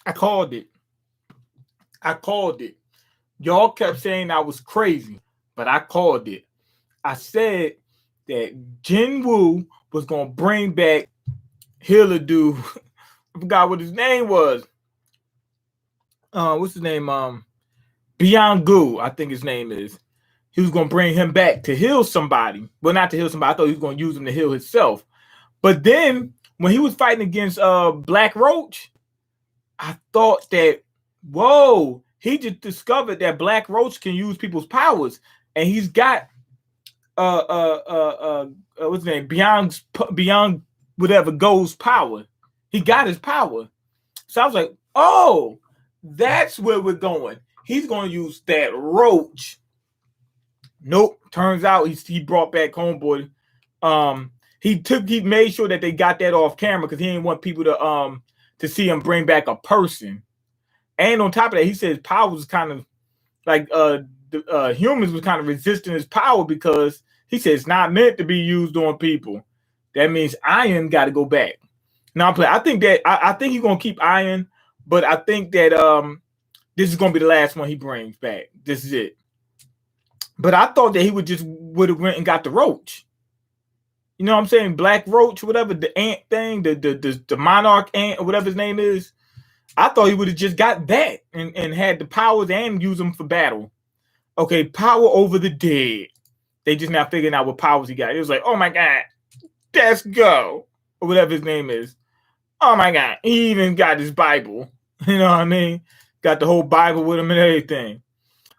I called it. I called it. Y'all kept saying I was crazy, but I called it. I said that Jin-woo was gonna bring back Healer dude. I forgot what his name was. What's his name? MeanGolden, I think his name is. He was gonna bring him back to heal somebody. Well, not to heal somebody. I thought he was gonna use him to heal himself. But then when he was fighting against Black Roach, I thought that, whoa, he just discovered that Black Roach can use people's powers, and he's got what's his name? Beyond whatever goes power. He got his power. So I was like, oh, that's where we're going. He's gonna use that Roach. Nope. Turns out he brought back Homeboy. He made sure that they got that off camera because he didn't want people to see him bring back a person. And on top of that, he said his power was kind of like humans was kind of resisting his power because he said it's not meant to be used on people. That means Iron got to go back. Now I think that I think he's gonna keep Iron, but I think that this is gonna be the last one he brings back. This is it. But I thought that he would have went and got the Roach. You know what I'm saying? Black Roach, whatever, the ant thing, the monarch ant, or whatever his name is. I thought he would have just got that and had the powers and use them for battle. Okay, power over the dead. They just now figuring out what powers he got. It was like, oh my God, let's go. Or whatever his name is. Oh my God, he even got his Bible. You know what I mean? Got the whole Bible with him and everything.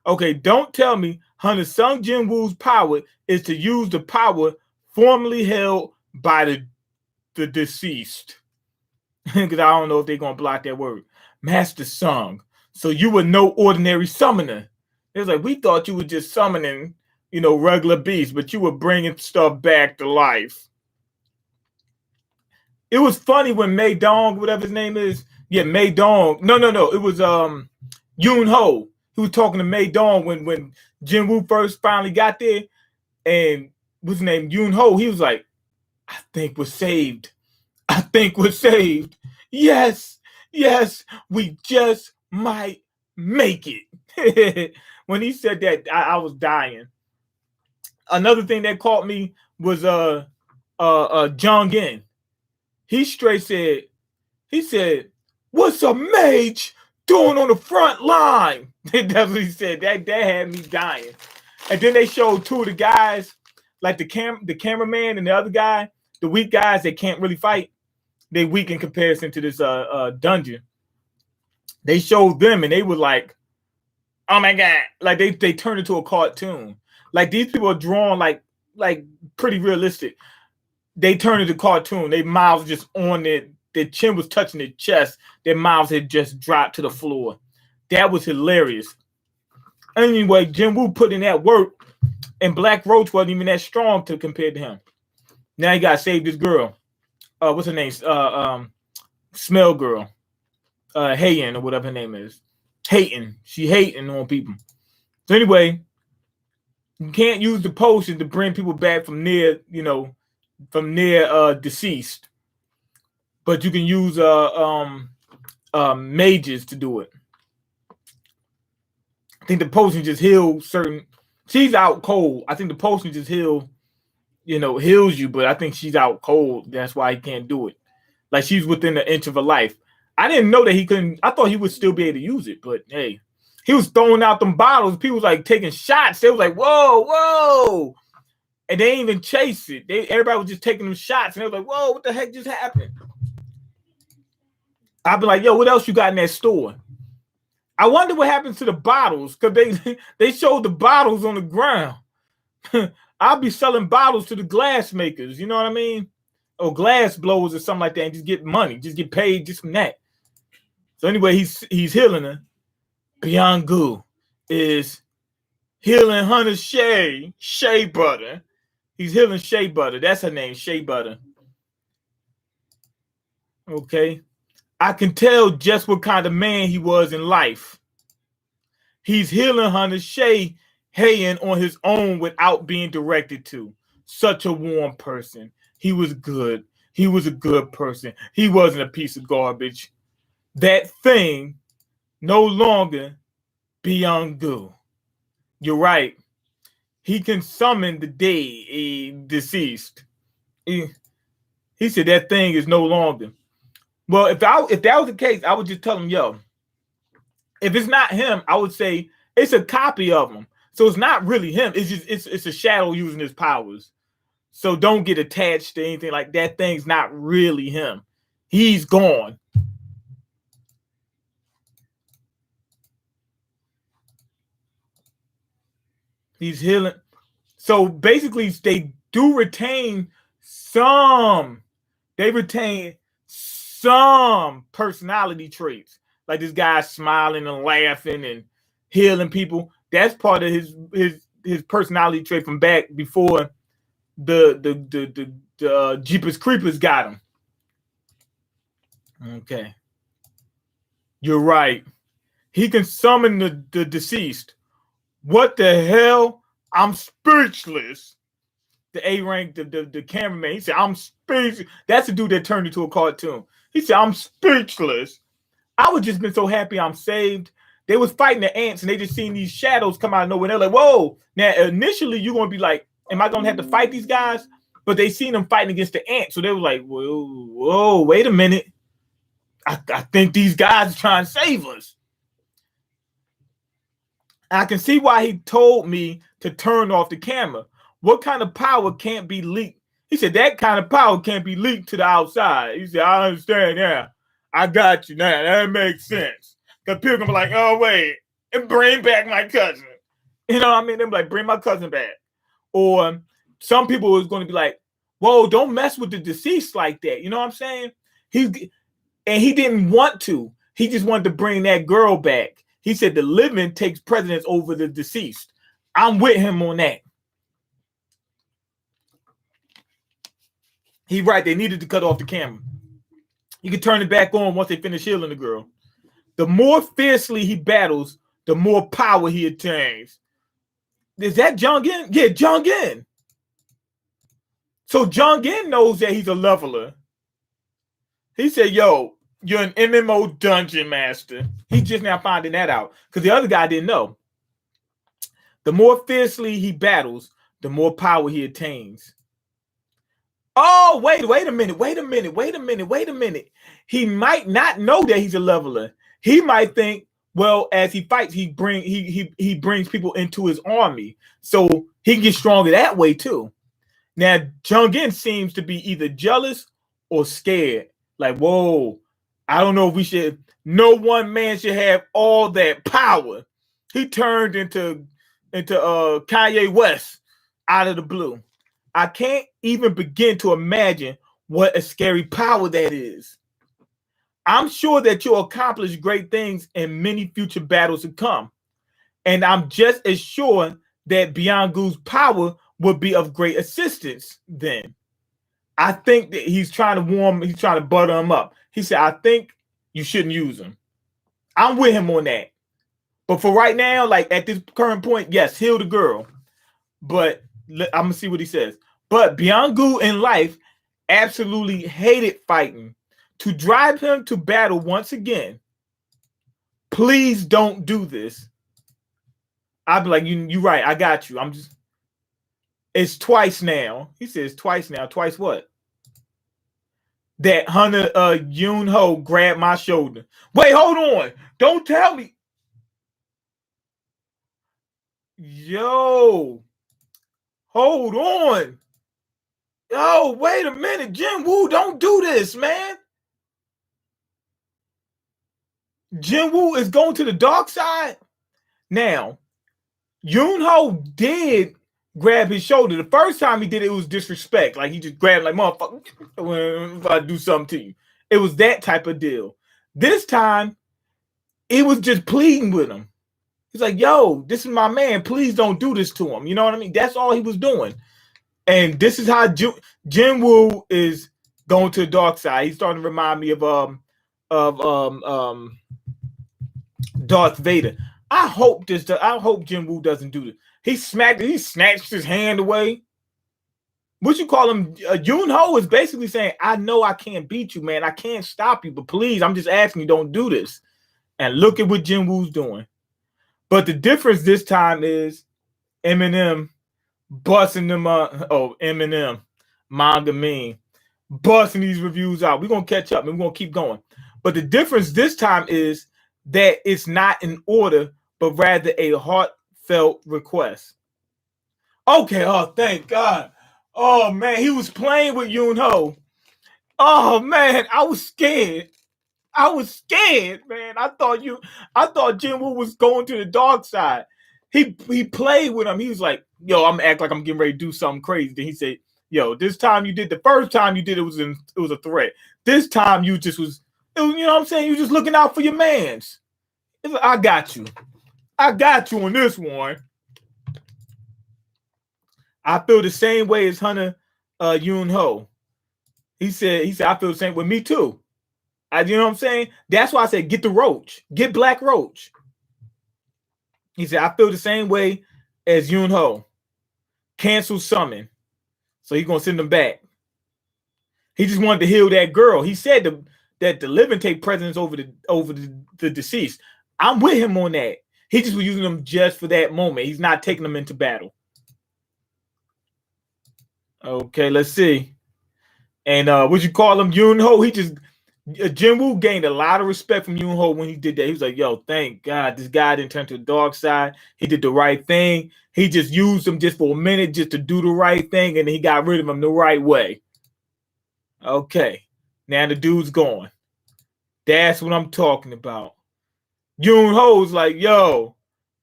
Okay, don't tell me Hunter Sung Jin-woo's power is to use the power formerly held by the deceased. Because I don't know if they're going to block that word. Master Sung. So you were no ordinary summoner. It was like, we thought you were just summoning, regular beasts, but you were bringing stuff back to life. It was funny when Mei Dong, whatever his name is. Yeah, Mei Dong. No. It was Yoon Ho. He was talking to Mei Dong when Jin-woo first finally got there. And what's his name? Yoon Ho. He was like, I think we're saved. I think we're saved. Yes, we just might make it. When he said that, I was dying. Another thing that caught me was Jong-in. He straight said, what's a mage doing on the front line? That's what he said. That had me dying. And then they showed two of the guys, like the cameraman and the other guy, the weak guys that can't really fight. They weak in comparison to this dungeon. They showed them and they were like, oh my God. Like they turned into a cartoon. Like these people are drawn like pretty realistic. They turned into cartoon. Their mouths just on their chin was touching their chest. Their mouths had just dropped to the floor. That was hilarious. Anyway, Jin-woo put in that work, and Black Roach wasn't even that strong to compare to him. Now he got to save this girl. What's her name? Smell girl. Hayen or whatever her name is. Hating. She hating on people. So anyway, you can't use the potion to bring people back from near deceased. But you can use mages to do it. I think the potion just heals certain. She's out cold. I think the potion just heals you, but I think she's out cold. That's why he can't do it. Like she's within an inch of her life. I didn't know that he couldn't. I thought he would still be able to use it, but hey, he was throwing out them bottles. People was like taking shots. They was like, whoa. And they didn't even chase it. Everybody was just taking them shots. And they was like, whoa, what the heck just happened? I'd be like, yo, what else you got in that store? I wonder what happens to the bottles, because they showed the bottles on the ground. I'll be selling bottles to the glass makers, you know what I mean? Or glass blowers or something like that, and just get money, just get paid just from that. So anyway, he's healing her. MeanGolden is healing Hunter Shea Butter. He's healing Shea Butter. That's her name, Shea Butter. Okay. I can tell just what kind of man he was in life. He's healing Hunter Shea Hayen on his own without being directed to. Such a warm person. He was good. He was a good person. He wasn't a piece of garbage. that thing no longer MeanGolden. You're right. He can summon the dead, deceased. He said that thing is no longer. Well, if that was the case, I would just tell him, yo, if it's not him, I would say it's a copy of him. So it's not really him. It's just it's a shadow using his powers. So don't get attached to anything like that. Thing's not really him. He's gone. He's healing. So basically, they do retain some. They retain some personality traits, like this guy smiling and laughing and healing people. That's part of his personality trait from back before the Jeepers Creepers got him. Okay, you're right. He can summon the deceased. What the hell? I'm speechless. The A rank, the cameraman, he said, I'm speechless. That's the dude that turned into a cartoon. He said, I'm speechless. I would just been so happy I'm saved. They was fighting the ants and they just seen these shadows come out of nowhere. They're like, whoa. Now, initially, you're going to be like, am I going to have to fight these guys? But they seen them fighting against the ants. So they were like, whoa, wait a minute. I think these guys are trying to save us. I can see why he told me to turn off the camera. What kind of power can't be leaked? He said, that kind of power can't be leaked to the outside. He said, I understand. Yeah, I got you now. That makes sense. Because people can be like, oh, wait, and bring back my cousin. You know what I mean? They're like, bring my cousin back. Or some people was going to be like, whoa, don't mess with the deceased like that. You know what I'm saying? He didn't want to. He just wanted to bring that girl back. He said the living takes precedence over the deceased. I'm with him on that. He right. They needed to cut off the camera. You can turn it back on once they finish healing the girl. The more fiercely he battles, the more power he attains. Is that Jung-in? Yeah, Jung-in. So Jung-in knows that he's a leveler. He said, yo, you're an MMO dungeon master. He's just now finding that out because the other guy didn't know. The more fiercely he battles, the more power he attains. Oh, wait a minute. He might not know that he's a leveler. He might think, well, as he fights, he brings people into his army. So he can get stronger that way too. Now, Jung-in seems to be either jealous or scared. Like, whoa, I don't know if we should. No one man should have all that power. He turned into Kanye West out of the blue. I can't even begin to imagine what a scary power that is. I'm sure that you'll accomplish great things in many future battles to come. And I'm just as sure that MeanGolden's power would be of great assistance then. I think that he's trying to butter him up. He said, I think you shouldn't use him. I'm with him on that. But for right now, like at this current point, yes, heal the girl. But I'm going to see what he says. But MeanGolden in life absolutely hated fighting. To drive him to battle once again, please don't do this. I'd be like, you're right. I got you. It's twice now. He says twice now. Twice what? That Hunter Yoon-ho grabbed my shoulder. Wait, hold on. Don't tell me. Yo. Hold on. Yo, wait a minute. Jin-woo, don't do this, man. Jin-woo is going to the dark side. Now, Yoon-ho did grab his shoulder. The first time he did it, it was disrespect. Like he just grabbed like, motherfucker, if I do something to you. It was that type of deal. This time, it was just pleading with him. He's like, yo, this is my man. Please don't do this to him. You know what I mean? That's all he was doing. And this is how Jin-woo is going to the dark side. He's starting to remind me of Darth Vader. I hope Jin-woo doesn't do this. He snatched his hand away. what you call him, Yoon Ho is basically saying, I know I can't beat you, man. I can't stop you, but please, I'm just asking you, don't do this. And look at what jin-woo's doing. But the difference this time is Eminem busting them up. Oh, Eminem, MangaMean, busting these reviews out. We're going to catch up and we're going to keep going. But the difference this time is that it's not in order, but rather a heartfelt request. Okay, oh, thank God. Oh, man, he was playing with Yoon Ho. Oh, man, I was scared. I was scared, man. I thought Jin-woo was going to the dark side. He played with him. He was like, yo, I'm gonna act like I'm getting ready to do something crazy. Then he said, yo, this time you did, the first time you did it was a threat. This time you just was, you know what I'm saying? You just looking out for your mans. Like, I got you. I got you on this one. I feel the same way as Hunter Yoon Ho. He said, I feel the same with me too. You know what I'm saying? That's why I said, get the Roach. Get Black Roach. He said, I feel the same way as Yoon Ho. Cancel summon. So he's going to send them back. He just wanted to heal that girl. He said that the living take precedence over the deceased. I'm with him on that. He just was using them just for that moment. He's not taking them into battle. Okay, let's see. And what you call him? Yoon Ho, he just... Jin-woo gained a lot of respect from Yoon Ho when he did that. He was like, yo, thank God this guy didn't turn to the dark side. He did the right thing. He just used him just for a minute just to do the right thing, and then he got rid of him the right way. Okay. Now the dude's gone. That's what I'm talking about. Yoon Ho's like, yo,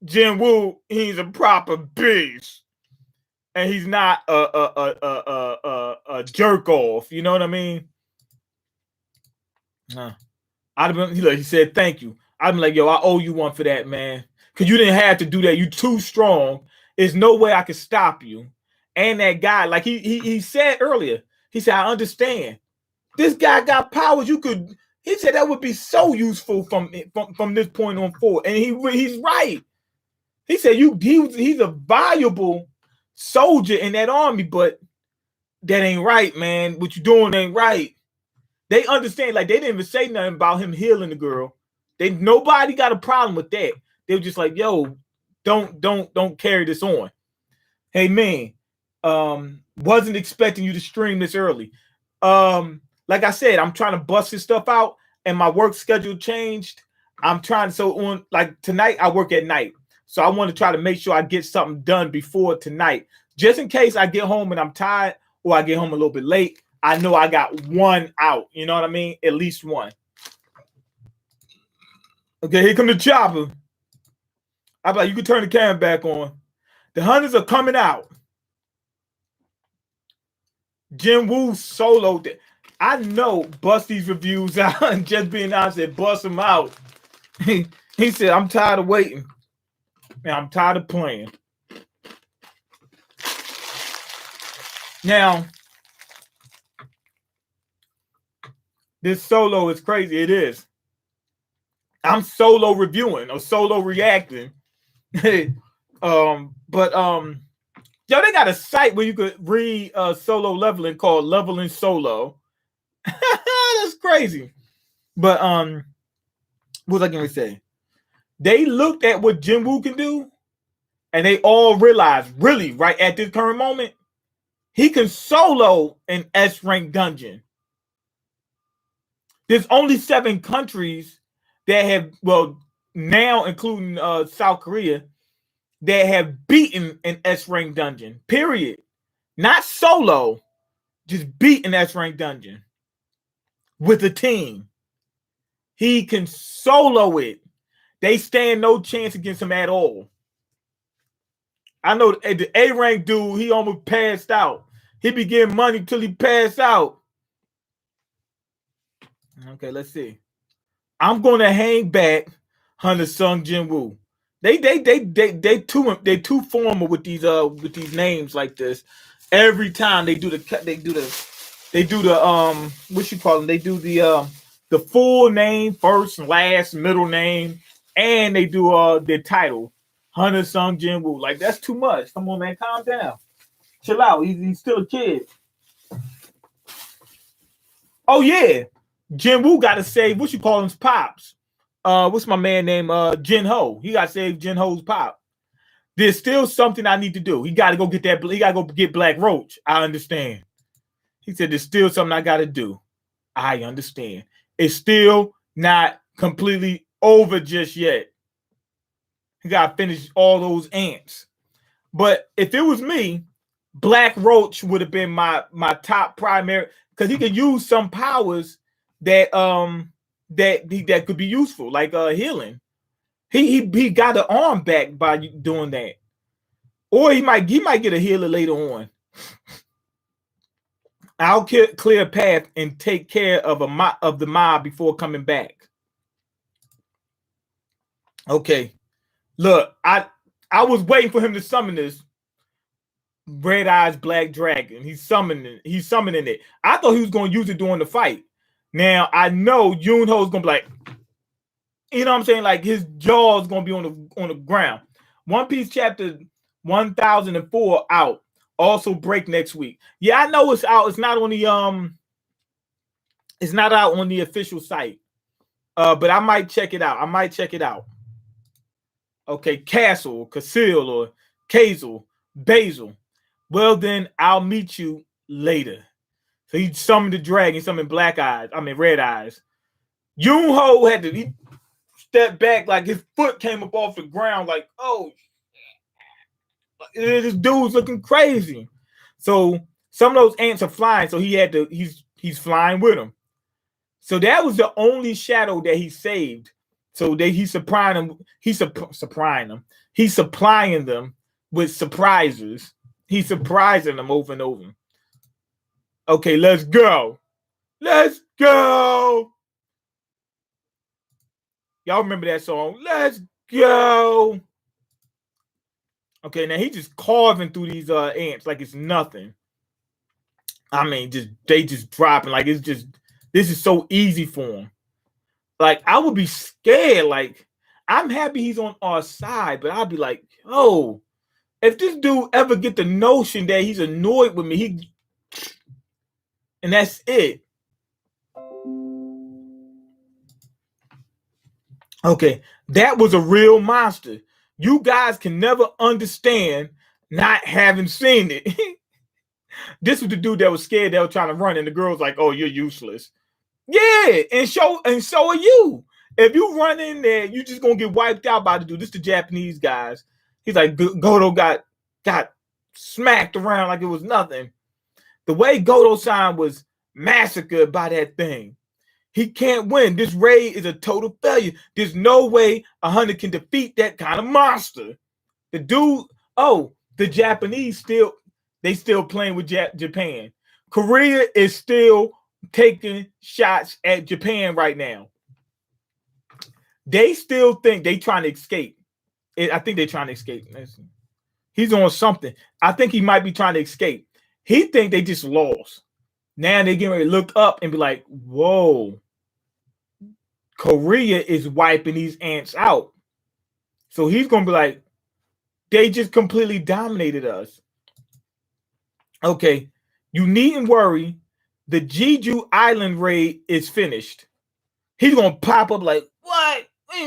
Jin-woo, he's a proper beast. And he's not a jerk off. You know what I mean? I'd have been, he said, thank you. I'd be like, yo, I owe you one for that, man. Because you didn't have to do that. You too strong. There's no way I could stop you. And that guy, like he said earlier, he said, I understand. This guy got powers. He said that would be so useful from this point on forward. And he's right. He said he's a valuable soldier in that army, but that ain't right, man. What you doing ain't right. They understand, like they didn't even say nothing about him healing the girl. Nobody got a problem with that. They were just like, yo, don't carry this on. Hey man, wasn't expecting you to stream this early. Like I said, I'm trying to bust this stuff out, and my work schedule changed. So like tonight, I work at night. So I want to try to make sure I get something done before tonight. Just in case I get home and I'm tired, or I get home a little bit late. I know I got one out. You know what I mean? At least one. Okay, here come the chopper. I'm like, you can turn the camera back on. The hunters are coming out. Jin-woo soloed. I know bust these reviews out and just being honest, said bust them out. He said, I'm tired of waiting. And I'm tired of playing. Now, this solo is crazy. It is. I'm solo reviewing or solo reacting. Yo, they got a site where you could read solo leveling called Leveling Solo. That's crazy. But what was I gonna say? They looked at what Jin-woo can do, and they all realized, really, right at this current moment, he can solo an S-rank dungeon. There's only 7 countries that have, well, now including South Korea, that have beaten an S-rank dungeon. Period. Not solo, just beat an S-rank dungeon with a team. He can solo it. They stand no chance against him at all. I know the A-rank dude, he almost passed out. He be getting money till he passed out. Okay, let's see. I'm gonna hang back Hunter Sung Jin-woo. They too formal with these names like this. Every time they do the what you call them? They do the full name, first and last, middle name, and they do their title, Hunter Sung Jin-woo. Like that's too much. Come on, man, calm down. Chill out. He's still a kid. Oh yeah, Jin-woo got to save what you call him's pops. What's my man named Jin-ho? He got to save Jin-ho's pop. There's still something I need to do. He got to go get that. He got to go get Black Roach. I understand. He said there's still something I got to do. I understand. It's still not completely over just yet. He got to finish all those ants. But if it was me, Black Roach would have been my top primary, because he could use some powers that that could be useful, like healing. He got an arm back by doing that, or he might get a healer later on. I'll clear a path and take care of the mob before coming back. Okay, look, I was waiting for him to summon this Red Eyes Black Dragon. He's summoning it. I thought he was going to use it during the fight. Now I know Yoon-ho's going to be like, you know what I'm saying? Like his jaw is going to be on the ground. One Piece chapter 1004 out. Also break next week. Yeah, I know it's out. It's not on the it's not out on the official site. But I might check it out. Okay, Castle, Casil, or Kazel, Basil. Well, then I'll meet you later. So he summoned the dragon, summoned Red Eyes. Yoon-ho had to step back, like his foot came up off the ground, like, oh, this dude's looking crazy. So some of those ants are flying, so he's flying with them. So that was the only shadow that he saved. So he's supplying them. He's supplying them with surprises. He's surprising them over and over. Okay, let's go. Let's go. Y'all remember that song? Let's go. Okay, now he's just carving through these ants like it's nothing. I mean, they just dropping like it's just, this is so easy for him. Like, I would be scared. Like, I'm happy he's on our side, but I'll be like, oh, if this dude ever get the notion that he's annoyed with me, and that's it. Okay, that was a real monster. You guys can never understand not having seen it. This was the dude that was scared, that was trying to run, and the girl's like, oh, you're useless. Yeah, and so are you. If you run in there, you just gonna get wiped out by the dude. This the Japanese guys. He's like, Godo got smacked around like it was nothing. The way Godo-san was massacred by that thing, he can't win. This raid is a total failure. There's no way a hunter can defeat that kind of monster. The dude, the Japanese still playing with Japan. Korea is still taking shots at Japan right now. They still think they trying to escape. I think they're trying to escape. He's on something. I think he might be trying to escape. He think they just lost. Now they getting ready to look up and be like, whoa, Korea is wiping these ants out. So he's going to be like, they just completely dominated us. Okay, you needn't worry. The Jeju Island raid is finished. He's going to pop up like, what? What do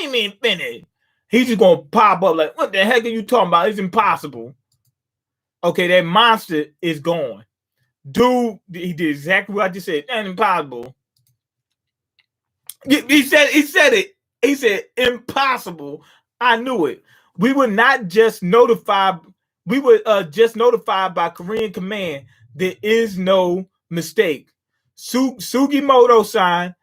you mean finished? He's just going to pop up like, what the heck are you talking about? It's impossible. Okay, that monster is gone. Dude, he did exactly what I just said. That's impossible. He said it. He said impossible. I knew it. We were just notified by Korean command. There is no mistake. Sugimoto-san.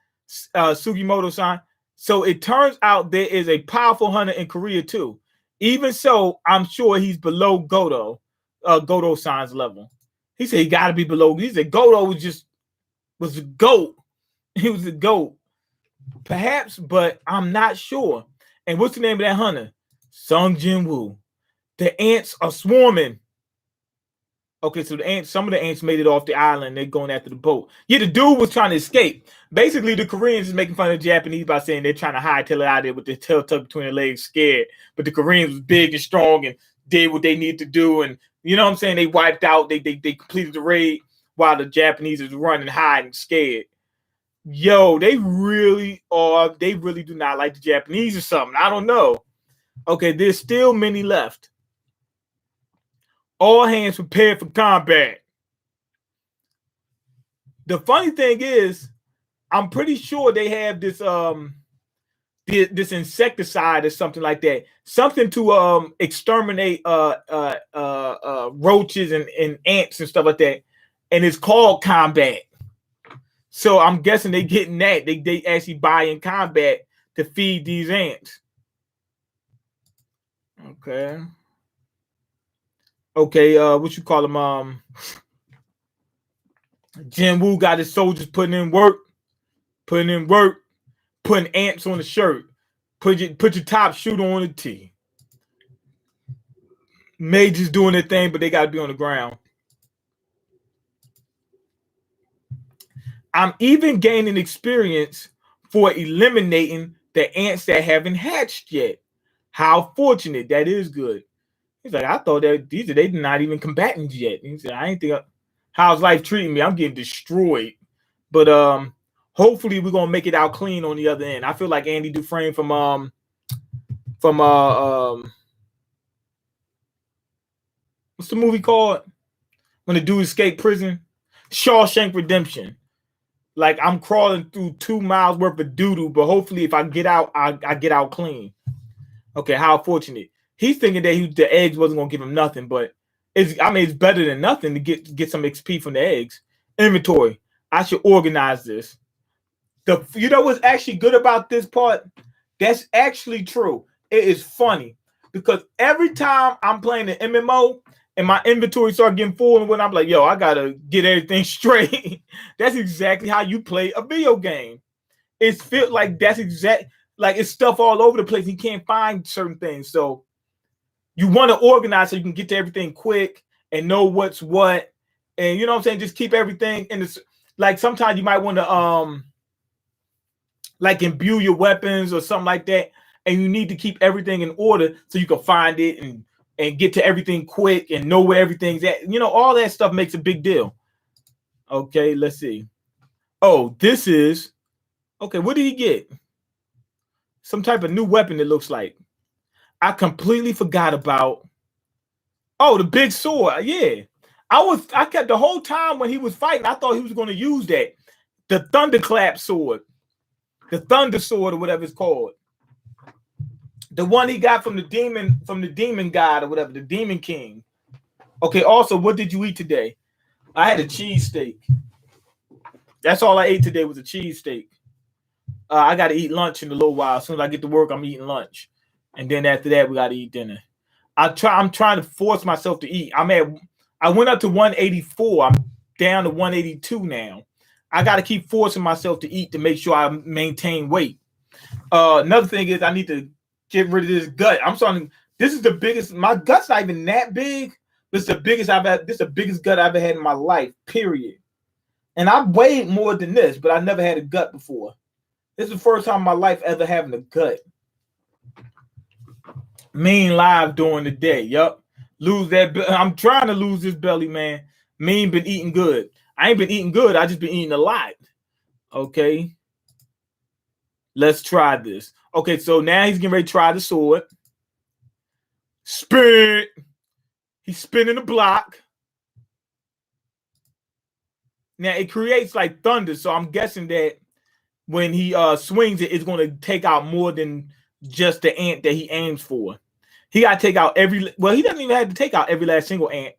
So it turns out there is a powerful hunter in Korea too. Even so, I'm sure he's below Godo-san's level. He said he got to be below. He said Godo was a goat. He was a goat. Perhaps, but I'm not sure. And what's the name of that hunter? Sung Jin-woo. The ants are swarming. Okay, so some of the ants made it off the island. They're going after the boat. Yeah, the dude was trying to escape. Basically, the Koreans is making fun of the Japanese by saying they're trying to hightail it out there with their tail tucked between their legs, scared. But the Koreans was big and strong and did what they needed to do, and You know what I'm saying? They wiped out. They completed the raid while the Japanese is running, hiding, scared. Yo, they really are. They really do not like the Japanese or something. I don't know. Okay, there's still many left. All hands prepared for combat. The funny thing is, I'm pretty sure they have this this insecticide or something like that, something to exterminate roaches and ants and stuff like that, and it's called combat. So I'm guessing they getting that. They actually buy in combat to feed these ants. Okay. Okay, what you call them? Jin-woo got his soldiers putting in work, putting ants on the shirt. Put your top shooter on the tee. Majors doing their thing, but they got to be on the ground. I'm even gaining experience for eliminating the ants that haven't hatched yet. How fortunate. That is good. He's like, I thought that they're not even combatants yet. He said, I ain't think how's life treating me? I'm getting destroyed. But hopefully we're gonna make it out clean on the other end. I feel like Andy Dufresne from what's the movie called? When the dude escaped prison? Shawshank Redemption. Like I'm crawling through 2 miles worth of doo-doo, but hopefully if I get out, I get out clean. Okay, how fortunate. He's thinking that the eggs wasn't gonna give him nothing, but it's better than nothing to get some XP from the eggs. Inventory. I should organize this. You know what's actually good about this part? That's actually true. It is funny because every time I'm playing the MMO and my inventory start getting full, and when I'm like, yo, I gotta get everything straight. That's exactly how you play a video game. It's felt like that's like it's stuff all over the place. You can't find certain things, so you want to organize so you can get to everything quick and know what's what, and you know what I'm saying. Just keep everything in this. Like sometimes you might want to like imbue your weapons or something like that, and you need to keep everything in order so you can find it and get to everything quick and know where everything's at. You know, all that stuff makes a big deal. Okay, let's see. Oh, this is okay. What did he get? Some type of new weapon, it looks like. I completely forgot about. Oh, the big sword. Yeah. I kept the whole time when he was fighting, I thought he was going to use that. The thunderclap sword. The thunder sword or whatever it's called. The one he got from the demon god or whatever, the demon king. Okay, also, what did you eat today? I had a cheesesteak. That's all I ate today was a cheesesteak. I got to eat lunch in a little while. As soon as I get to work, I'm eating lunch. And then after that, we got to eat dinner. I'm trying to force myself to eat. I went up to 184. I'm down to 182 now. I got to keep forcing myself to eat to make sure I maintain weight. Another thing is I need to get rid of this gut. This is the biggest. My gut's not even that big. This is the biggest I've had. This is the biggest gut I've ever had in my life, period. And I've weighed more than this, but I never had a gut before. This is the first time in my life ever having a gut. Mean live during the day. Yup. Lose that. I'm trying to lose this belly, man. Mean been eating good. I ain't been eating good. I just been eating a lot. Okay. Let's try this. Okay, so now he's getting ready to try the sword. Spin it. He's spinning the block. Now it creates like thunder, so I'm guessing that when he swings it, it's going to take out more than just the ant that he aims for. He got to take out he doesn't even have to take out every last single ant,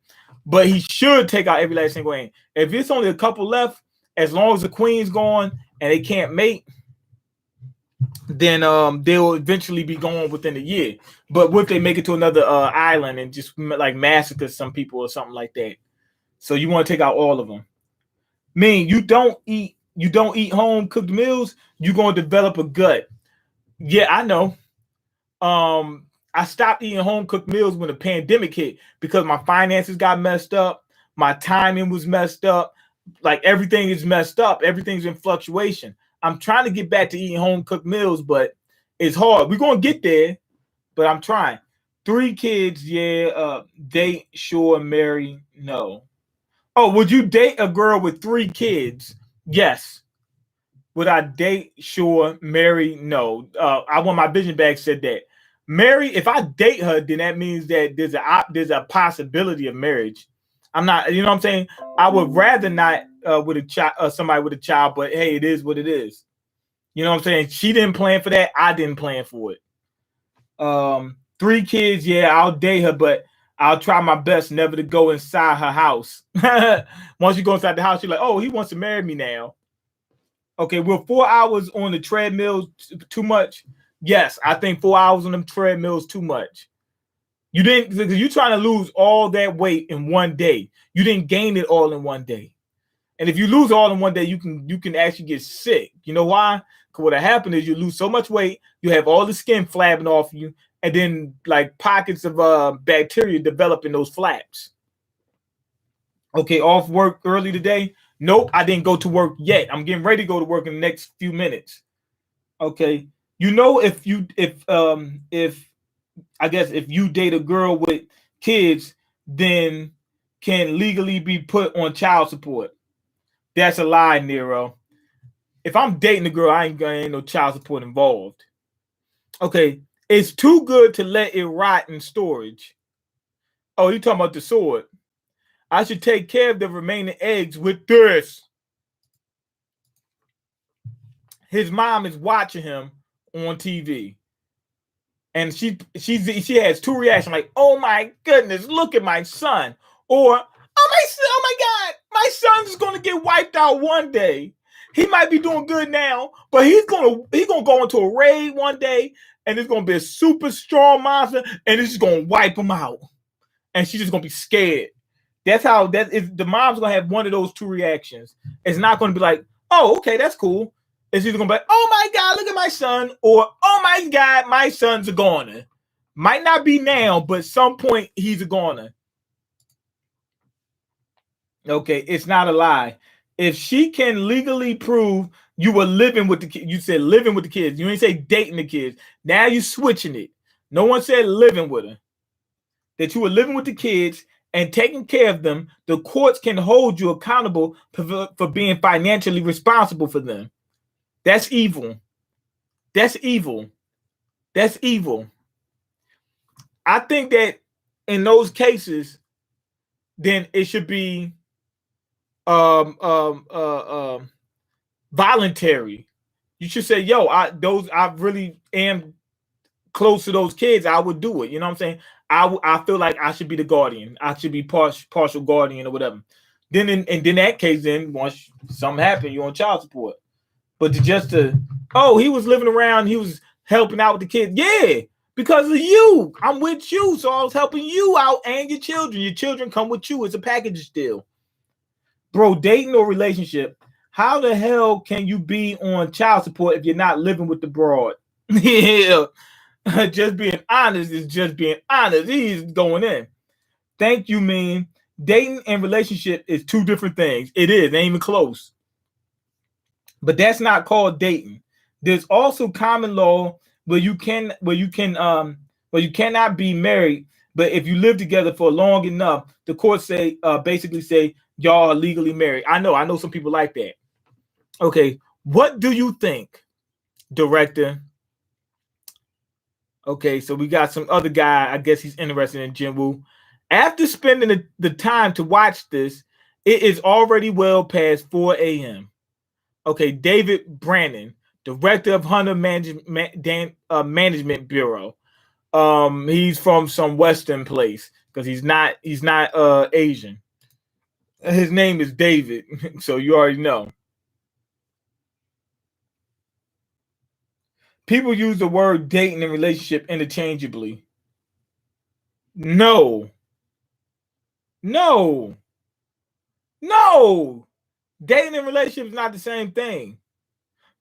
but he should take out every last single ant. If it's only a couple left, as long as the queen's gone and they can't mate, then they'll eventually be gone within a year. But what if they make it to another island and just like massacre some people or something like that? So you want to take out all of them. You don't eat home cooked meals, you're going to develop a gut. Yeah, I know. I stopped eating home cooked meals when the pandemic hit because my finances got messed up. My timing was messed up. Like everything is messed up. Everything's in fluctuation. I'm trying to get back to eating home cooked meals, but it's hard. We're going to get there, but I'm trying. 3 kids, yeah. Date, sure. Marry, no. Oh, would you date a girl with 3 kids? Yes. Would I date? Sure. Marry? No. I want my vision bag said that. Marry, if I date her, then that means that there's a possibility of marriage. I'm not, you know what I'm saying? I would rather not with a child, somebody with a child, but hey, it is what it is. You know what I'm saying? She didn't plan for that. I didn't plan for it. 3 kids, yeah, I'll date her, but I'll try my best never to go inside her house. Once you go inside the house, you're like, oh, he wants to marry me now. Okay, will 4 hours on the treadmill too much? Yes, I think 4 hours on them treadmills too much. You didn't, because you're trying to lose all that weight in one day. You didn't gain it all in one day. And if you lose all in one day, you can actually get sick. You know why? Because what'll happen is you lose so much weight, you have all the skin flapping off you, and then like pockets of bacteria develop in those flaps. Okay, off work early today. Nope, I didn't go to work yet. I'm getting ready to go to work in the next few minutes. Okay. You know, if I guess if you date a girl with kids, then can legally be put on child support. That's a lie, Nero. If I'm dating a girl, ain't no child support involved. Okay. It's too good to let it rot in storage. Oh, you talking about the sword? I should take care of the remaining eggs with this. His mom is watching him on TV. And she has 2 reactions, like, oh my goodness, look at my son. Or, oh my God, my son's gonna get wiped out one day. He might be doing good now, but he's gonna go into a raid one day, and it's gonna be a super strong monster, and it's just gonna wipe him out. And she's just gonna be scared. That's how that is. The mom's gonna have one of those 2 reactions. It's not gonna be like, oh, okay, that's cool. It's either gonna be like, oh my God, look at my son, or oh my God, my son's a goner. Might not be now, but some point he's a goner. Okay, it's not a lie. If she can legally prove you were living with the kids, you said living with the kids. You ain't say dating the kids. Now you switching it. No one said living with her. That you were living with the kids and taking care of them. The courts can hold you accountable for being financially responsible for them. That's evil. That's evil. That's evil. I think that in those cases, then it should be voluntary. You should say, yo, I really am close to those kids. I would do it. You know what I'm saying? I feel like I should be the guardian. I should be partial guardian or whatever. Then in that case, then once something happened, you're on child support. But he was living around, he was helping out with the kids. Yeah, because of you. I'm with you, so I was helping you out and your children. Your children come with you. It's a package deal. Bro, dating or relationship, how the hell can you be on child support if you're not living with the broad? Yeah, just being honest is just being honest. He's going in. Thank you, man. Dating and relationship is 2 different things. It is. It ain't even close. But that's not called dating. There's also common law where you cannot be married, but if you live together for long enough, the courts basically say y'all are legally married. I know some people like that. Okay, what do you think, director? Okay, so we got some other guy. I guess he's interested in jin-woo. After spending the time to watch this, it is already well past 4 a.m. Okay, David Brandon, director of Hunter Management Bureau. He's from some Western place because he's not Asian. His name is David, so you already know. People use the word dating and relationship interchangeably. No. Dating and relationship is not the same thing.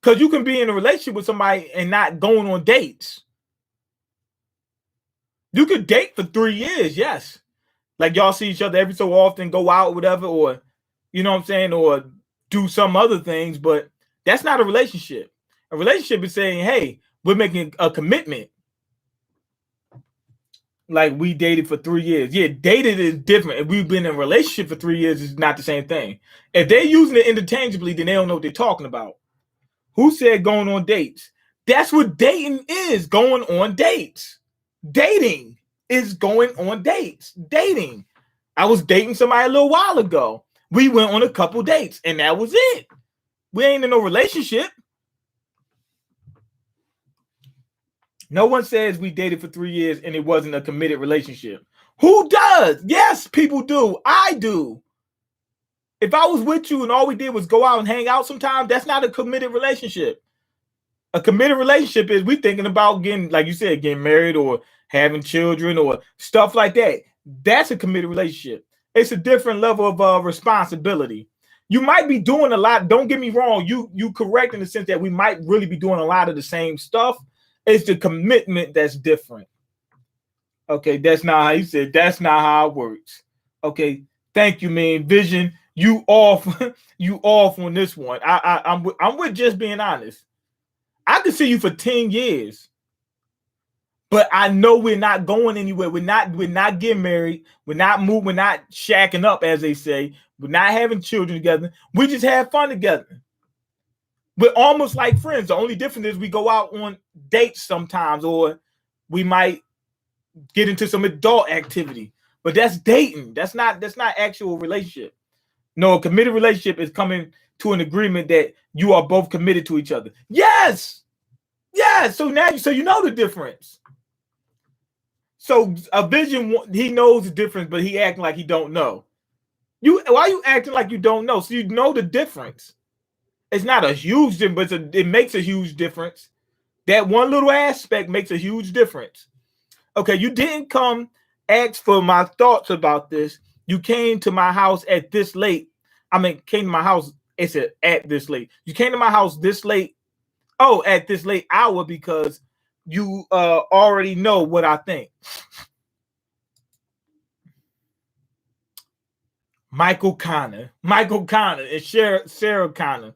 Because you can be in a relationship with somebody and not going on dates. You could date for 3 years, yes. Like y'all see each other every so often, go out, whatever, or you know what I'm saying, or do some other things, but that's not a relationship. A relationship is saying, hey, we're making a commitment. Like we dated for 3 years. Yeah, dated is different. If we've been in a relationship for 3 years, it's not the same thing. If they're using it interchangeably, then they don't know what they're talking about. Who said going on dates? That's what dating is. Going on dates. Dating is going on dates. Dating. I was dating somebody a little while ago. We went on a couple dates, and that was it. We ain't in no relationship. No one says we dated for 3 years and it wasn't a committed relationship. Who does? Yes, people do. I do. If I was with you and all we did was go out and hang out sometimes, that's not a committed relationship. A committed relationship is we thinking about getting, like you said, getting married or having children or stuff like that. That's a committed relationship. It's a different level of responsibility. You might be doing a lot. Don't get me wrong. You correct in the sense that we might really be doing a lot of the same stuff. It's the commitment that's different. Okay, that's not how you said. That's not how it works. Okay, thank you, man. Vision, you off, you off on this one. I'm with just being honest. I could see you for 10 years, but I know we're not going anywhere. We're not getting married. We're not moving. We're not shacking up, as they say. We're not having children together. We just have fun together. We're almost like friends. The only difference is we go out on dates sometimes, or we might get into some adult activity. But that's dating. That's not actual relationship. No, a committed relationship is coming to an agreement that you are both committed to each other. Yes. Yes. So now you know the difference. So a vision, he knows the difference, but he acting like he don't know. Why are you acting like you don't know? So you know the difference. It's not a huge difference, but it makes a huge difference. That one little aspect makes a huge difference. Okay, you didn't come ask for my thoughts about this. You came to my house at this late. I mean, came to my house, it said at this late. You came to my house this late. Oh, at this late hour because you already know what I think. Michael Connor and Sarah Connor.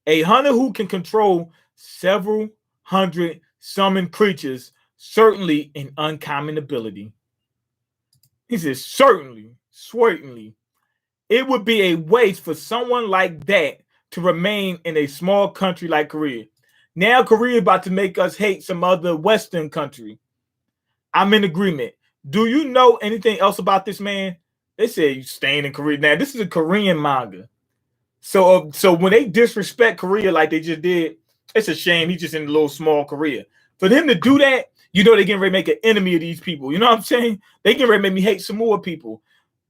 A hunter who can control several hundred summoned creatures, certainly an uncommon ability. He says, certainly. It would be a waste for someone like that to remain in a small country like Korea. Now Korea is about to make us hate some other Western country. I'm in agreement. Do you know anything else about this man? They say you staying in Korea. Now, this is a Korean manga. So when they disrespect Korea like they just did, it's a shame. He's just in a little small Korea. For them to do that, you know they're getting ready to make an enemy of these people. You know what I'm saying? They getting ready to make me hate some more people.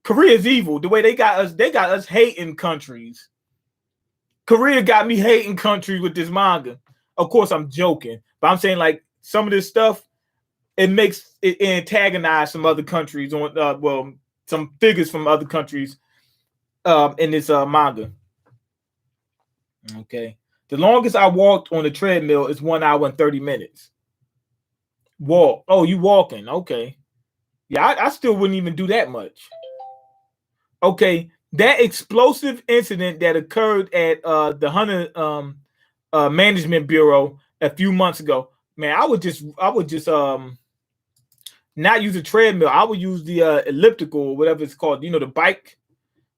Korea is evil. The way they got us hating countries. Korea got me hating countries with this manga. Of course, I'm joking, but I'm saying like some of this stuff, it makes it antagonize some other countries on some figures from other countries in this manga. Okay. The longest I walked on the treadmill is 1 hour and 30 minutes. Walk. Oh, you walking. Okay. Yeah, I still wouldn't even do that much. Okay. That explosive incident that occurred at the Hunter Management Bureau a few months ago, man, I would just not use a treadmill. I would use the elliptical or whatever it's called, the bike,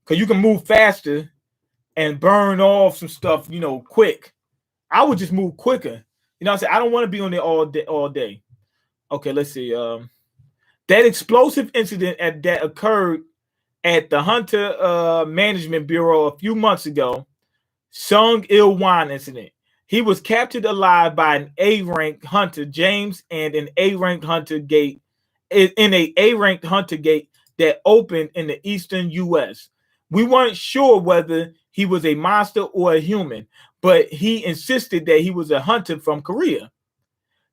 because you can move faster and burn off some stuff, quick. I would just move quicker. You know what I'm saying? I don't want to be on there all day. Okay, let's see. That explosive incident that occurred at the Hunter Management Bureau a few months ago, Sung Il Wan incident. He was captured alive by an A-ranked hunter, James, and an A-ranked hunter gate in a A-ranked hunter gate that opened in the eastern U.S. We weren't sure whether he was a monster or a human, but he insisted that he was a hunter from Korea.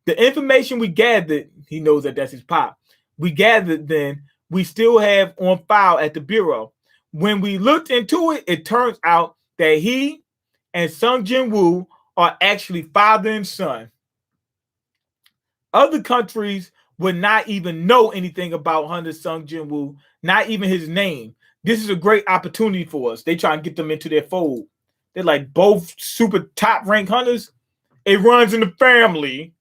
The information we gathered, he knows that that's his pop. We gathered then, we still have on file at the Bureau. When we looked into it, it turns out that he and Sung Jin-woo are actually father and son. Other countries would not even know anything about Hunter Sung Jin-woo, not even his name. This is a great opportunity for us. They try and get them into their fold. They're like both super top ranked hunters. It runs in the family.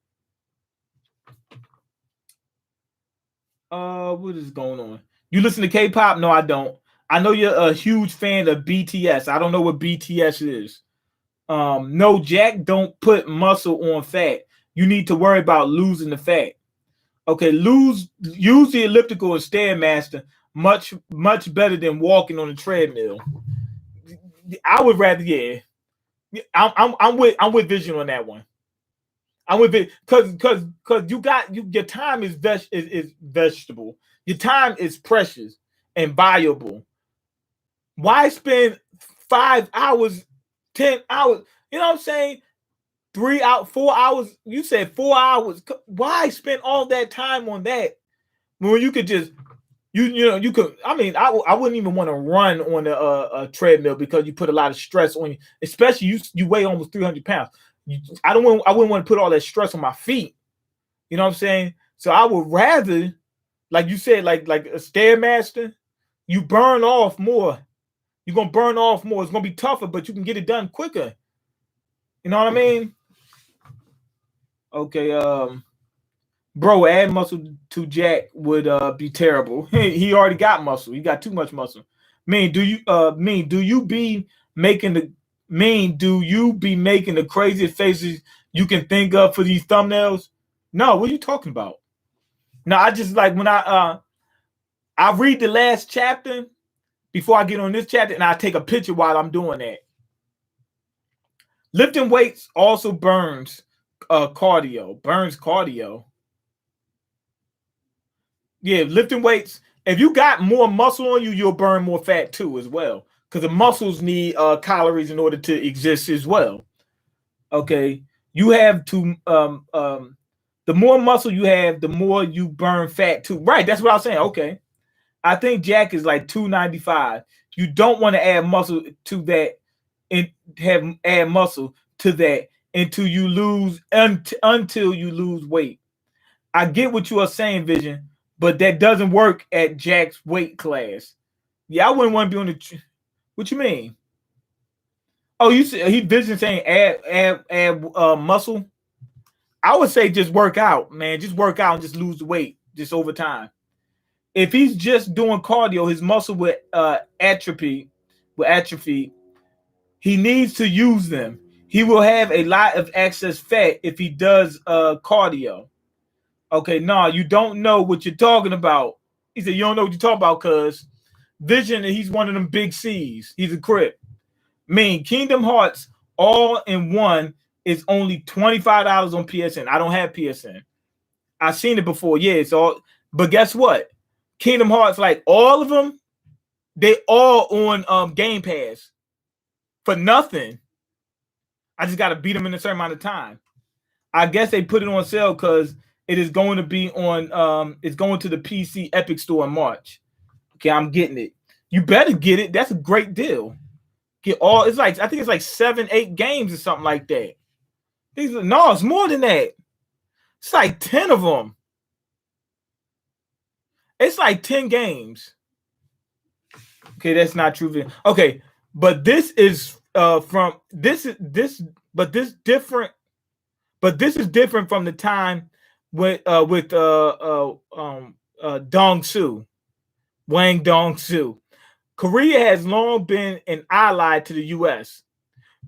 What is going on? You listen to K-pop? No, I don't. I know you're a huge fan of BTS. I don't know what BTS is. No, Jack, don't put muscle on fat. You need to worry about losing the fat. Okay, use the elliptical and stairmaster much better than walking on a treadmill. I would rather, yeah. I'm with Vision on that one. I'm with it because your time is vegetable. Your time is precious and valuable. Why spend 5 hours, 10 hours? You know what I'm saying? 4 hours. You said 4 hours. Why spend all that time on that when you could just you could. I mean, I wouldn't even want to run on a treadmill because you put a lot of stress on you, especially you weigh almost 300 pounds. I wouldn't want to put all that stress on my feet. You know what I'm saying? So I would rather, like you said, like a stairmaster. You burn off more. You're gonna burn off more. It's gonna be tougher, but you can get it done quicker. You know what I mean? Okay, bro, add muscle to Jack would be terrible. He already got muscle. He got too much muscle. Do you be making the craziest faces you can think of for these thumbnails? No, what are you talking about? No, I just like when I read the last chapter before I get on this chapter, and I take a picture while I'm doing that. Lifting weights also burns cardio. Burns cardio. Yeah, lifting weights. If you got more muscle on you, you'll burn more fat too, as well. Because the muscles need calories in order to exist as well. Okay, you have to. The more muscle you have, the more you burn fat too. Right, that's what I was saying. Okay, I think Jack is like 295. You don't want to add muscle to that and add muscle to that until you lose weight. I get what you are saying, Vision, but that doesn't work at Jack's weight class. Yeah, I wouldn't want to be on the. What you mean? Oh, you see, he Vision saying add muscle. I would say just work out, man. Just work out and just lose the weight just over time. If he's just doing cardio, his muscle will atrophy. He needs to use them. He will have a lot of excess fat if he does cardio. Okay, no, you don't know what you're talking about. He said, you don't know what you're talking about, cuz Vision, he's one of them big C's. He's a crip. Kingdom Hearts all in one is only $25 on PSN. I don't have PSN. I've seen it before. Yeah, it's all, but guess what? Kingdom Hearts, like all of them, they all on Game Pass for nothing. I just got to beat them in a certain amount of time. I guess they put it on sale because it is going to be on. It's going to the PC Epic Store in March. Okay, I'm getting it. You better get it. That's a great deal. Get all. It's like I think it's like 7-8 games or something like that. No, it's more than that. It's like 10 of them. It's like 10 games. Okay, that's not true. Okay, but this is from this is different. But this is different from the time with Dong Su, Wang Dong Su. Korea has long been an ally to the U.S.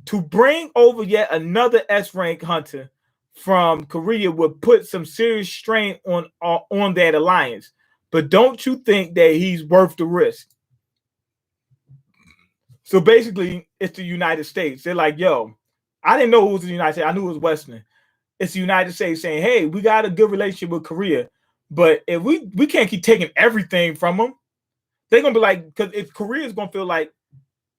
To bring over yet another S-rank hunter from Korea would put some serious strain on that alliance. But don't you think that he's worth the risk? So basically, it's the United States. They're like, yo, I didn't know it was the United States. I knew it was Western. It's the United States saying, hey, we got a good relationship with Korea. But if we can't keep taking everything from them, they're going to be like, because if Korea is going to feel like,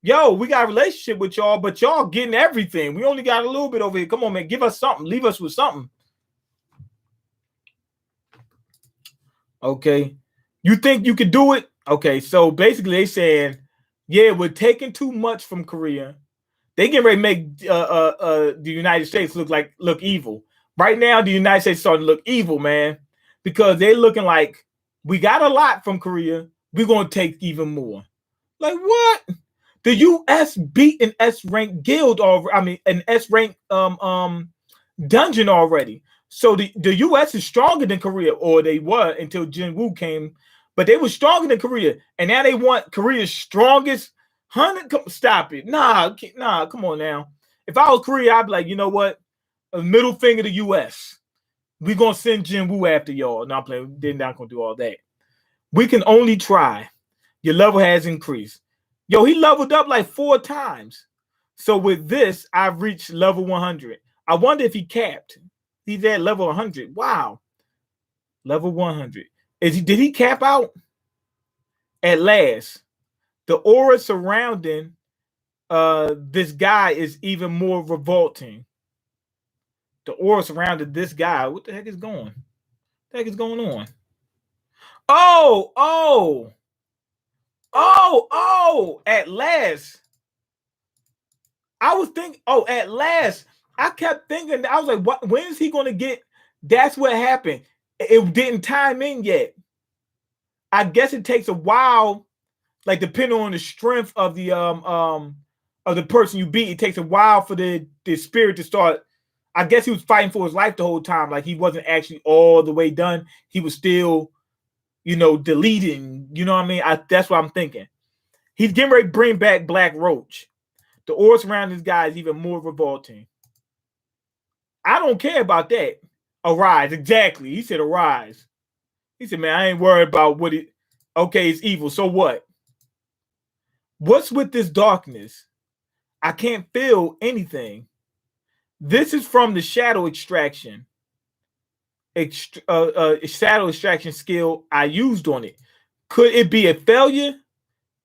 yo, we got a relationship with y'all, but y'all getting everything. We only got a little bit over here. Come on, man, give us something. Leave us with something. Okay. You think you could do it? Okay, so basically they said, yeah, we're taking too much from Korea. They get ready to make the United States look evil. Right now, the United States starting to look evil, man, because they're looking like we got a lot from Korea. We're going to take even more. Like what? The U.S. beat an S-rank guild, or I mean, an S-rank dungeon already. So the US is stronger than Korea, or they were until Jin-woo came, but they were stronger than Korea, and now they want Korea's strongest 100. Stop it. Nah, come on now. If I was Korea, I'd be like, you know what? A middle finger to US. We're gonna send Jin-woo after y'all. Not playing, they're not gonna do all that. We can only try. Your level has increased. Yo, he leveled up like 4 times. So with this, I've reached level 100. I wonder if he capped. He's at level 100. Wow. Level 100. Did he cap out? At last. The aura surrounding this guy is even more revolting. The aura surrounding this guy. What the heck is going? What the heck is going on? Oh, at last. I was thinking, at last. I kept thinking, I was like, what? When is he going to get? That's what happened. It didn't time in yet. I guess it takes a while, like depending on the strength of the person you beat. It takes a while for the spirit to start. I guess he was fighting for his life the whole time. Like he wasn't actually all the way done. He was still, deleting. You know what I mean? That's what I'm thinking. He's getting ready to bring back Black Roach. The aura around this guy is even more revolting. I don't care about that. Arise, exactly. He said arise. He said, man, I ain't worried about what it. Okay, it's evil. So what? What's with this darkness? I can't feel anything. This is from the shadow extraction. Shadow extraction skill I used on it. Could it be a failure?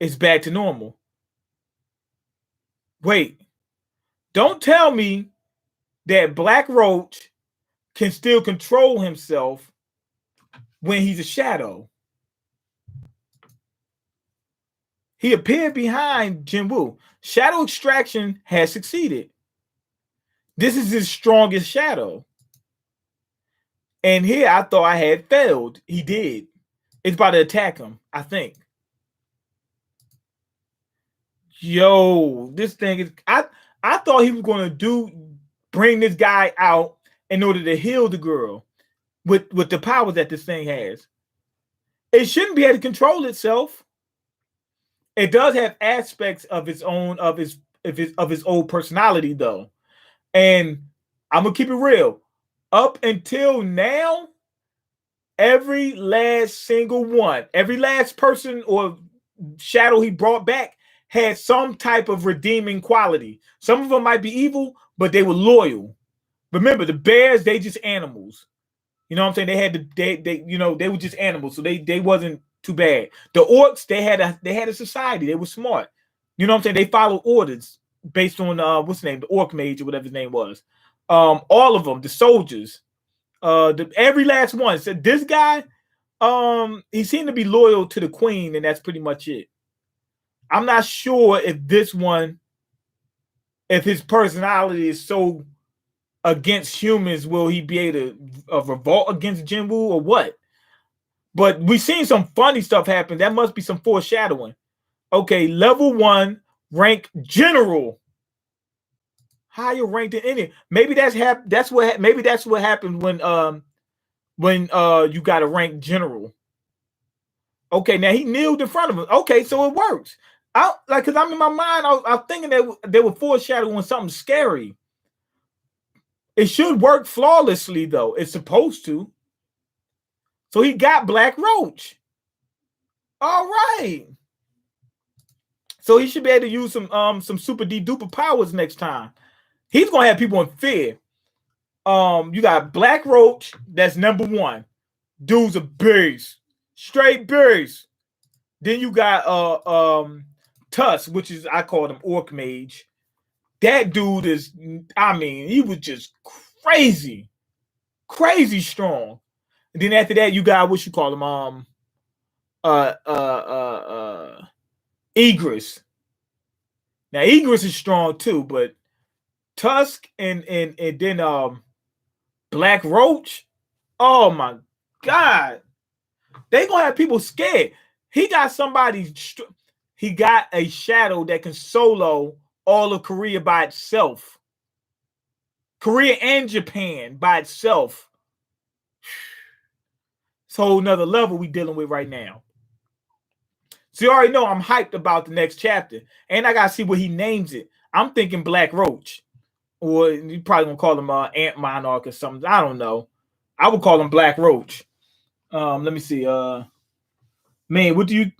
It's back to normal. Wait. Don't tell me that Black Roach can still control himself when he's a shadow. He appeared behind Jin-woo. Shadow extraction has succeeded. This is his strongest shadow. And here I thought I had failed. He did. It's about to attack him, I think. Yo, this thing is. I thought he was going to bring this guy out in order to heal the girl with the power that this thing has. It shouldn't be able to control itself. It does have aspects of its own of his old personality though, and I'm gonna keep it real. Up until now, every last single one, every last person or shadow he brought back had some type of redeeming quality. Some of them might be evil, but they were loyal. Remember, the bears, they just animals. You know what I'm saying? They had they were just animals, so they wasn't too bad. The orcs, they had a society. They were smart. You know what I'm saying? They followed orders based on what's his name, the orc mage or whatever his name was. All of them, the soldiers, every last one. So this guy, he seemed to be loyal to the queen, and that's pretty much it. I'm not sure if this one, if his personality is so against humans, will he be able to revolt against Jin-woo or what? But we've seen some funny stuff happen. That must be some foreshadowing. Okay, level 1, rank general. Higher rank than any. Maybe that's what happened when you got a rank general. Okay, now he kneeled in front of him. Okay, so it works. Because I'm in my mind, I'm thinking that they were foreshadowing something scary. It should work flawlessly, though. It's supposed to. So he got Black Roach. All right. So he should be able to use some super duper powers next time. He's gonna have people in fear. You got Black Roach, that's number 1. Dude's a beast. Straight beast. Then you got Tusk, which is, I call him Orc Mage. That dude is, he was just crazy. Crazy strong. And then after that, you got what you call him, Egress. Now Egress is strong too, but Tusk and then Black Roach, oh my god, they gonna have people scared. He got he got a shadow that can solo all of Korea by itself. Korea and Japan by itself. It's a whole nother level we dealing with right now. So you already know I'm hyped about the next chapter. And I gotta see what he names it. I'm thinking Black Roach. Or you probably gonna call him Ant Monarch or something. I don't know. I would call him Black Roach. Let me see. Man, what do you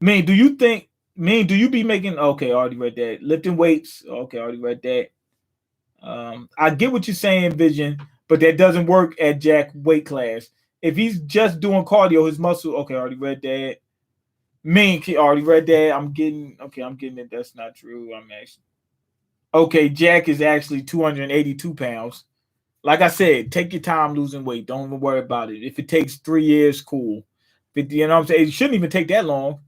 do you think do you be making okay, I already read that. Lifting weights. Okay, I already read that. I get what you're saying, Vision, but that doesn't work at Jack weight class. If he's just doing cardio, his muscle. Okay, I already read that. Already read that. I'm getting it. That's not true. I'm actually okay. Jack is actually 282 pounds. Like I said, take your time losing weight. Don't even worry about it. If it takes 3 years, cool. You know what I'm saying? It shouldn't even take that long.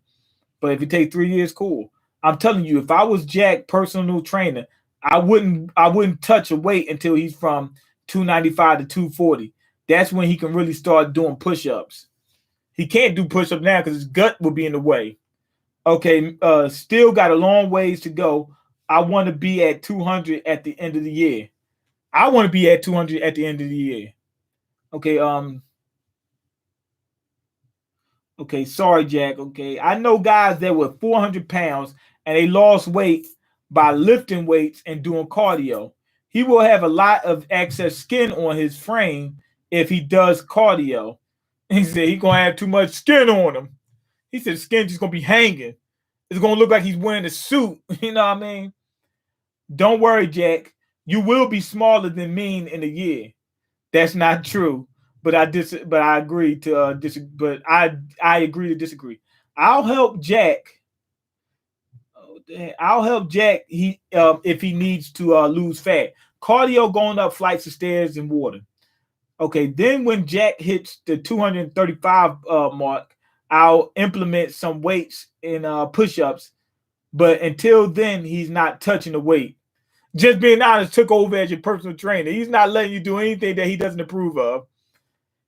But if it takes 3 years, cool. I'm telling you, if I was Jack personal trainer, I wouldn't touch a weight until he's from 295 to 240. That's when he can really start doing push-ups. He can't do push-ups now because his gut will be in the way. Okay, still got a long ways to go. I want to be at 200 at the end of the year. I want to be at 200 at the end of the year. Okay, okay, sorry, Jack. Okay, I know guys that were 400 pounds and they lost weight by lifting weights and doing cardio. He will have a lot of excess skin on his frame if he does cardio. He said he's gonna have too much skin on him. He said skin just gonna be hanging. It's gonna look like he's wearing a suit. You know what I mean? Don't worry, Jack. You will be smaller than Mean in a year. That's not true. But I agree to But I agree to disagree. I'll help Jack. I'll help Jack. If he needs to lose fat, cardio going up flights of stairs and water. Okay, then when Jack hits the 235 mark, I'll implement some weights and push-ups. But until then, he's not touching the weight. Just being honest, took over as your personal trainer. He's not letting you do anything that he doesn't approve of.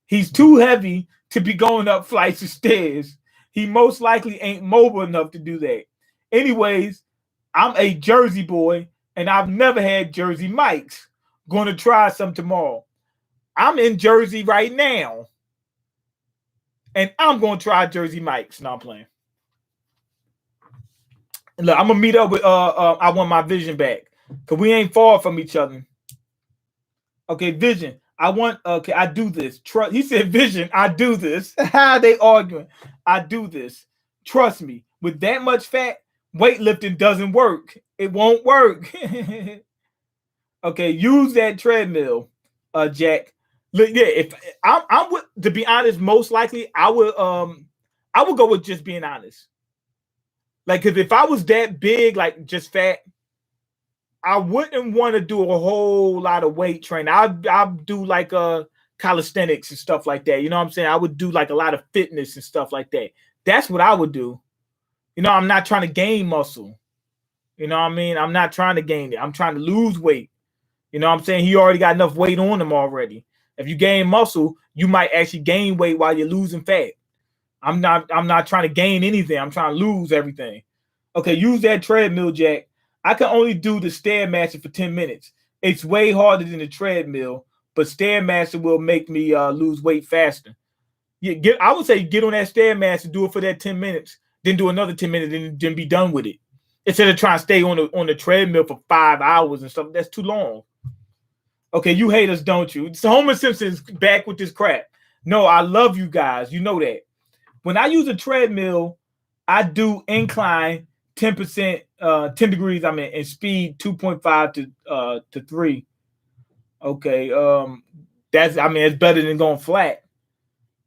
He's too heavy to be going up flights of stairs. He most likely ain't mobile enough to do that. Anyways, I'm a Jersey boy, and I've never had Jersey Mike's. Going to try some tomorrow. I'm in Jersey right now, and I'm going to try Jersey Mike's. No, I'm playing. Look, I'm gonna meet up with I want my Vision back because we ain't far from each other. Okay, Vision. I do this. Trust. He said, Vision, I do this. How they arguing? I do this. Trust me. With that much fat, weightlifting doesn't work. It won't work. Okay, use that treadmill, Jack. Look, yeah. If I'm to be honest, most likely I would go with just being honest. Like, cause if I was that big, like just fat, I wouldn't want to do a whole lot of weight training. I'd do like calisthenics and stuff like that. You know what I'm saying? I would do like a lot of fitness and stuff like that. That's what I would do. You know, I'm not trying to gain muscle. You know what I mean? I'm not trying to gain it. I'm trying to lose weight. You know what I'm saying? He already got enough weight on him already. If you gain muscle, you might actually gain weight while you're losing fat. I'm not trying to gain anything. I'm trying to lose everything. Okay, use that treadmill, Jack. I can only do the Stairmaster for 10 minutes. It's way harder than the treadmill, but Stairmaster will make me lose weight faster. I would say get on that Stairmaster, do it for that 10 minutes, then do another 10 minutes, then be done with it. Instead of trying to stay on the treadmill for 5 hours and stuff, that's too long. Okay, you hate us, don't you? So Homer Simpson's back with this crap. No, I love you guys. You know that. When I use a treadmill, I do incline 10%, 10 degrees, and speed 2.5 to 3. Okay. It's better than going flat.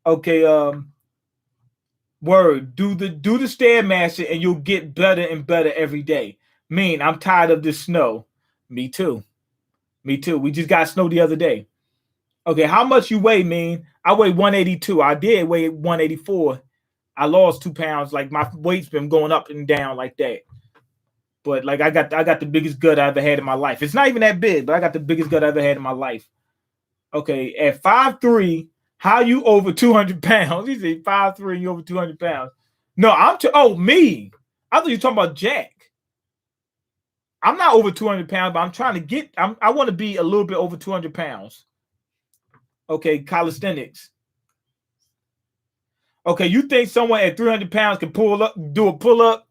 Okay, word. Do the Stairmaster and you'll get better and better every day. I'm tired of this snow. Me too. We just got snow the other day. Okay, how much you weigh, Mean? I weigh 182. I did weigh 184. I lost 2 pounds. Like my weight's been going up and down like that. But like I got the biggest gut I ever had in my life. It's not even that big, but I got the biggest gut I ever had in my life. Okay, at 5'3", how you over 200 pounds? He said 5'3", and you over 200 pounds. No, me. I thought you were talking about Jack. I'm not over 200 pounds, but I'm trying to get. I want to be a little bit over 200 pounds. Okay, calisthenics. Okay, you think someone at 300 pounds can do a pull up?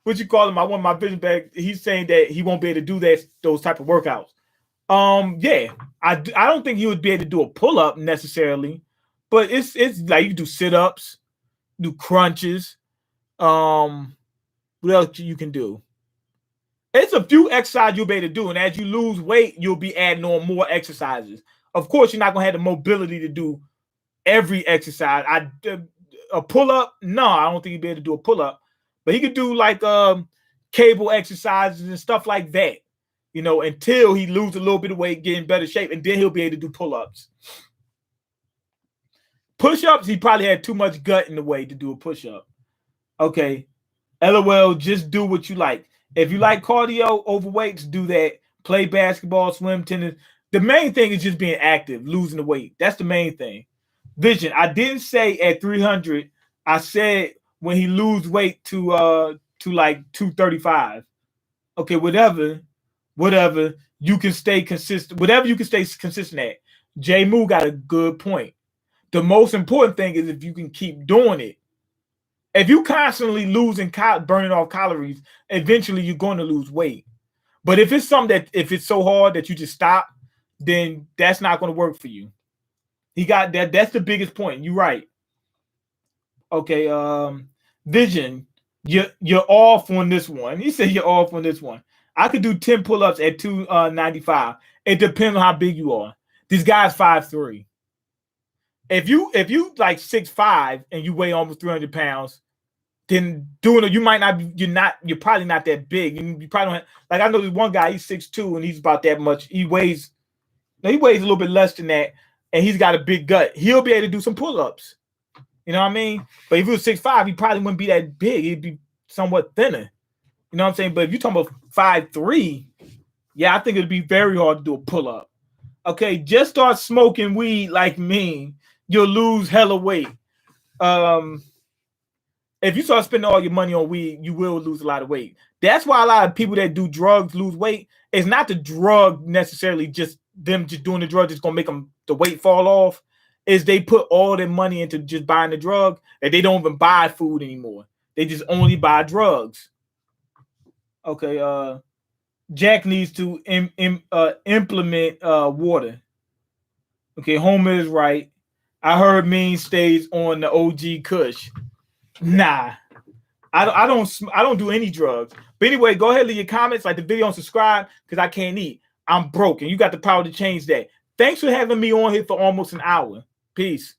What you call him? I want my vision back. He's saying that he won't be able to do those type of workouts. Yeah, I don't think he would be able to do a pull up necessarily, but it's like you do sit ups, do crunches. What else you can do? It's a few exercises you'll be able to do, and as you lose weight, you'll be adding on more exercises. Of course, you're not gonna have the mobility to do every exercise. A pull up, no, I don't think he'd be able to do a pull up, but he could do like cable exercises and stuff like that. You know, until he loses a little bit of weight, get in better shape, and then he'll be able to do pull ups. Push ups, he probably had too much gut in the way to do a push up. Okay, LOL, just do what you like. If you like cardio, overweights, do that. Play basketball, swim, tennis. The main thing is just being active, losing the weight. That's the main thing. Vision, I didn't say at 300. I said when he lose weight to like 235. Okay, whatever you can stay consistent. Whatever you can stay consistent at. Jin-woo got a good point. The most important thing is if you can keep doing it. If you constantly burning off calories, eventually you're going to lose weight. But if it's something if it's so hard that you just stop, then that's not going to work for you. He got that. That's the biggest point. You're right. Okay. Vision, you're off on this one. He said you're off on this one. I could do 10 pull-ups at 295. It depends on how big you are. This guy's 5'3". If you like 6'5" and you weigh almost 300 pounds, then doing it, you might not be, you're probably not that big. You probably don't have, like I know this one guy, he's 6'2" and he's about that much. He weighs a little bit less than that, and he's got a big gut. He'll be able to do some pull-ups. You know what I mean? But if he was 6'5", he probably wouldn't be that big. He'd be somewhat thinner. You know what I'm saying? But if you're talking about 5'3", yeah, I think it'd be very hard to do a pull-up. Okay, just start smoking weed like me. You'll lose hella weight. If you start spending all your money on weed, you will lose a lot of weight. That's why a lot of people that do drugs lose weight. It's not the drug necessarily, just them just doing the drug that's gonna make them the weight fall off. Is they put all their money into just buying the drug that they don't even buy food anymore. They just only buy drugs. Okay, Jack needs to implement water. Okay, Homer is right. I heard Mean stays on the OG Kush. Nah, I don't do any drugs. But anyway, go ahead and leave your comments, like the video, and subscribe because I can't eat. I'm broke, and you got the power to change that. Thanks for having me on here for almost an hour. Peace.